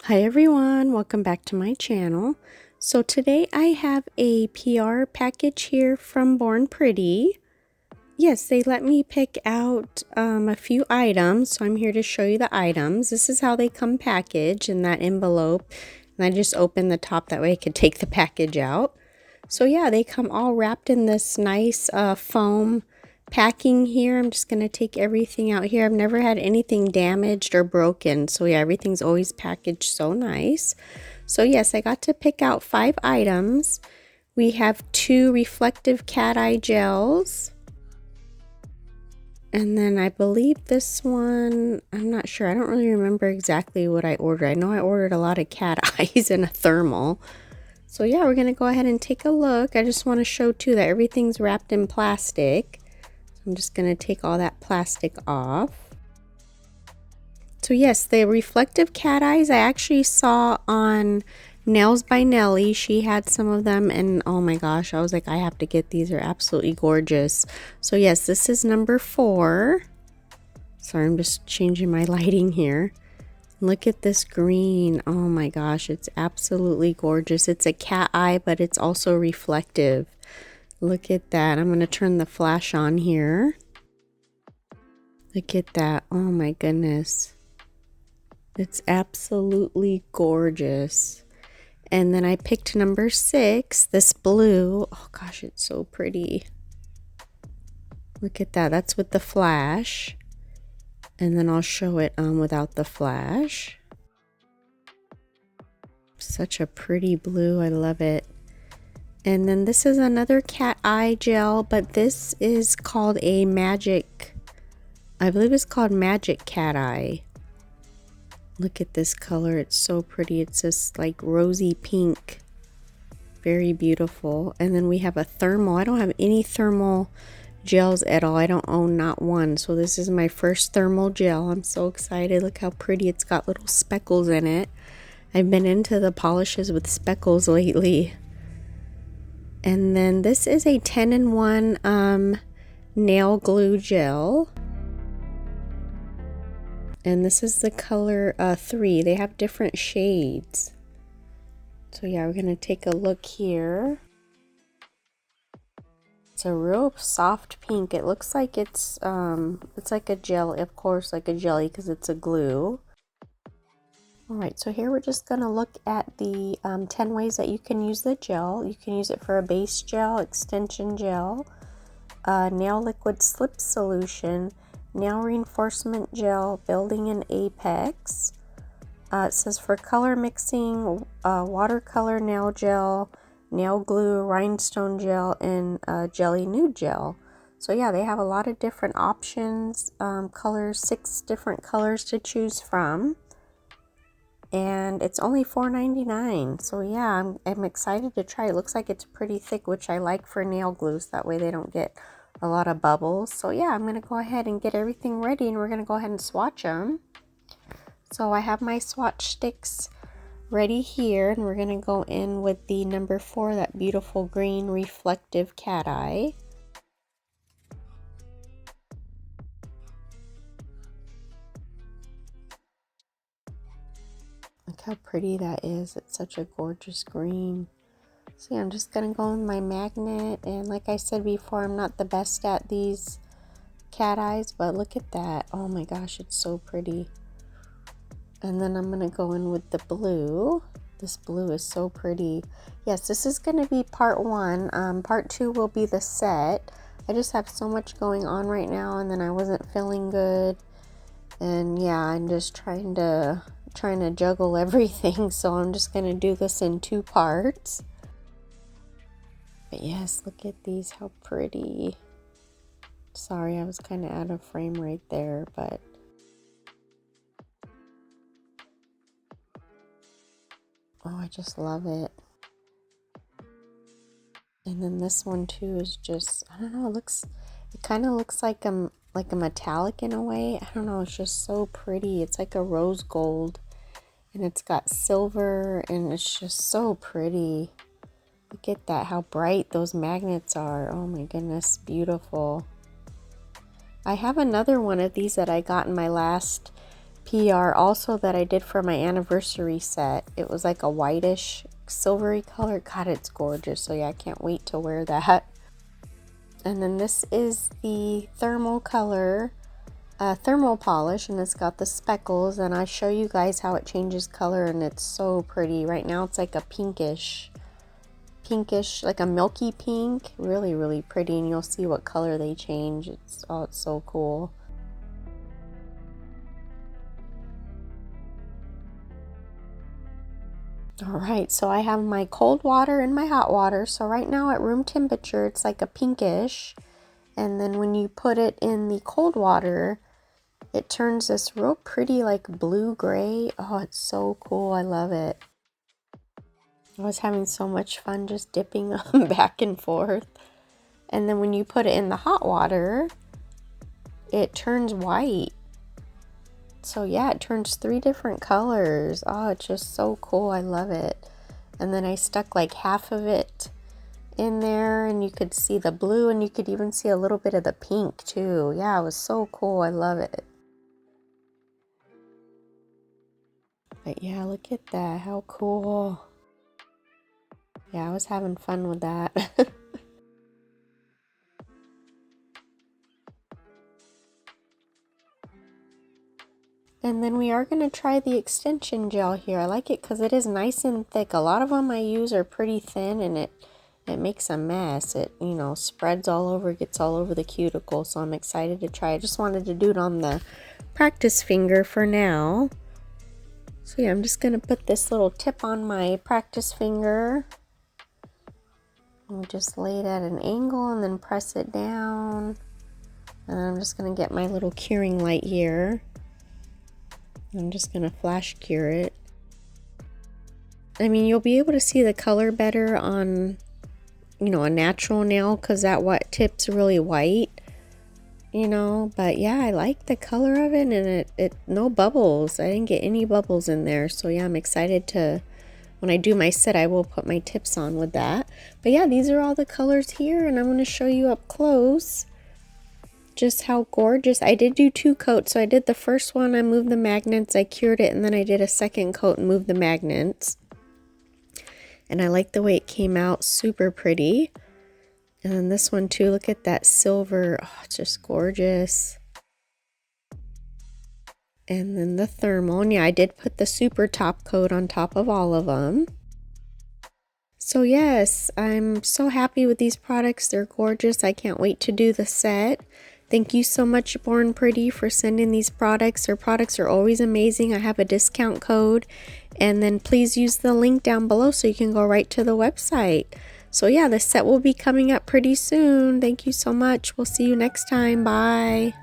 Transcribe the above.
Hi everyone, welcome back to my channel. So today I have a PR package here from Born Pretty. Yes, they let me pick out a few items, so I'm here to show you the items. This is how they come packaged in that envelope, and I just opened the top that way I could take the package out. So yeah, they come all wrapped in this nice foam packing here. I'm just going to take everything out here. I've never had anything damaged or broken. So yeah, everything's always packaged so nice. So yes, I got to pick out 5 items. We have 2 reflective cat eye gels. And then I believe this one, I'm not sure. I don't really remember exactly what I ordered. I know I ordered a lot of cat eyes and a thermal. So yeah, we're going to go ahead and take a look. I just want to show too that everything's wrapped in plastic. I'm just going to take all that plastic off. So yes, the reflective cat eyes I actually saw on Nails by Nelly. She had some of them and oh my gosh, I was like, I have to get these. They're absolutely gorgeous. So yes, this is number 4. Sorry, I'm just changing my lighting here. Look at this green. Oh my gosh, it's absolutely gorgeous. It's a cat eye, but it's also reflective. Look at that. I'm going to turn the flash on here. Look at that. Oh my goodness. It's absolutely gorgeous. And then I picked number 6, this blue. Oh gosh, it's so pretty. Look at that. That's with the flash. And then I'll show it without the flash. Such a pretty blue. I love it. And then this is another cat eye gel, but this is called a magic, I believe it's called Magic Cat Eye. Look at this color. It's so pretty. It's just like rosy pink. Very beautiful. And then we have a thermal. I don't have any thermal gels at all. I don't own not one. So this is my first thermal gel. I'm so excited. Look how pretty. It's got little speckles in it. I've been into the polishes with speckles lately. And then this is a 10-in-1 nail glue gel. And this is the color 3. They have different shades. So yeah, we're going to take a look here. It's a real soft pink. It looks like it's like a gel, of course, like a jelly because it's a glue. Alright, so here we're just going to look at the 10 ways that you can use the gel. You can use it for a base gel, extension gel, nail liquid slip solution, nail reinforcement gel, building an apex. It says for color mixing, watercolor nail gel, nail glue, rhinestone gel, and jelly nude gel. So yeah, they have a lot of different options, colors, 6 different colors to choose from. And it's only $4.99. So yeah, I'm excited to try. It looks like it's pretty thick, which I like for nail glues. That way they don't get a lot of bubbles. So yeah, I'm going to go ahead and get everything ready and we're going to go ahead and swatch them. So I have my swatch sticks ready here and we're going to go in with the number 4, that beautiful green reflective cat eye. Look how pretty that is. It's such a gorgeous green. So yeah, I'm just going to go with my magnet. And like I said before, I'm not the best at these cat eyes, but look at that. Oh my gosh, it's so pretty. And then I'm going to go in with the blue. This blue is so pretty. Yes, this is going to be part 1. Part 2 will be the set. I just have so much going on right now and then I wasn't feeling good. And yeah, I'm just trying to juggle everything. So I'm just going to do this in 2 parts. But yes, look at these, how pretty. Sorry, I was kind of out of frame right there, but oh, I just love it. And then this one too is just, I don't know, it kind of looks like a metallic in a way. I don't know, it's just so pretty. It's like a rose gold and it's got silver and it's just so pretty. Look at that, how bright those magnets are. Oh my goodness, beautiful. I have another one of these that I got in my last PR also that I did for my anniversary set. It was like a whitish silvery color. God, it's gorgeous. So yeah, I can't wait to wear that. And then this is the thermal color thermal polish, and it's got the speckles, and I show you guys how it changes color, and it's so pretty. Right now it's like a pinkish, like a milky pink. Really pretty, and you'll see what color they change. It's so cool. Alright, so I have my cold water and my hot water. So right now at room temperature, it's like a pinkish. And then when you put it in the cold water, it turns this real pretty like blue-gray. Oh, it's so cool. I love it. I was having so much fun just dipping them back and forth. And then when you put it in the hot water, it turns white. So yeah, it turns 3 different colors. Oh, it's just so cool. I love it. And then I stuck like half of it in there, and you could see the blue, and you could even see a little bit of the pink too. Yeah, it was so cool. I love it. But yeah, look at that. How cool. Yeah, I was having fun with that. And then we are going to try the extension gel here. I like it because it is nice and thick. A lot of them I use are pretty thin, and it makes a mess. It, you know, spreads all over, gets all over the cuticle. So I'm excited to try. I just wanted to do it on the practice finger for now. So yeah, I'm just going to put this little tip on my practice finger. And just lay it at an angle and then press it down. And then I'm just going to get my little curing light here. I'm just going to flash cure it. I mean, you'll be able to see the color better on, you know, a natural nail because that white tip's really white, you know. But yeah, I like the color of it, and it no bubbles. I didn't get any bubbles in there. So yeah, I'm excited to, when I do my set, I will put my tips on with that. But yeah, these are all the colors here, and I'm going to show you up close just how gorgeous. I did do 2 coats. So I did the first one, I moved the magnets, I cured it, and then I did a second coat and moved the magnets. And I like the way it came out, super pretty. And then this one too, look at that silver. Oh, it's just gorgeous. And then the thermal, and yeah, I did put the super top coat on top of all of them. So yes, I'm so happy with these products. They're gorgeous. I can't wait to do the set. Thank you so much, Born Pretty, for sending these products. Their products are always amazing. I have a discount code. And then please use the link down below so you can go right to the website. So yeah, the set will be coming up pretty soon. Thank you so much. We'll see you next time. Bye.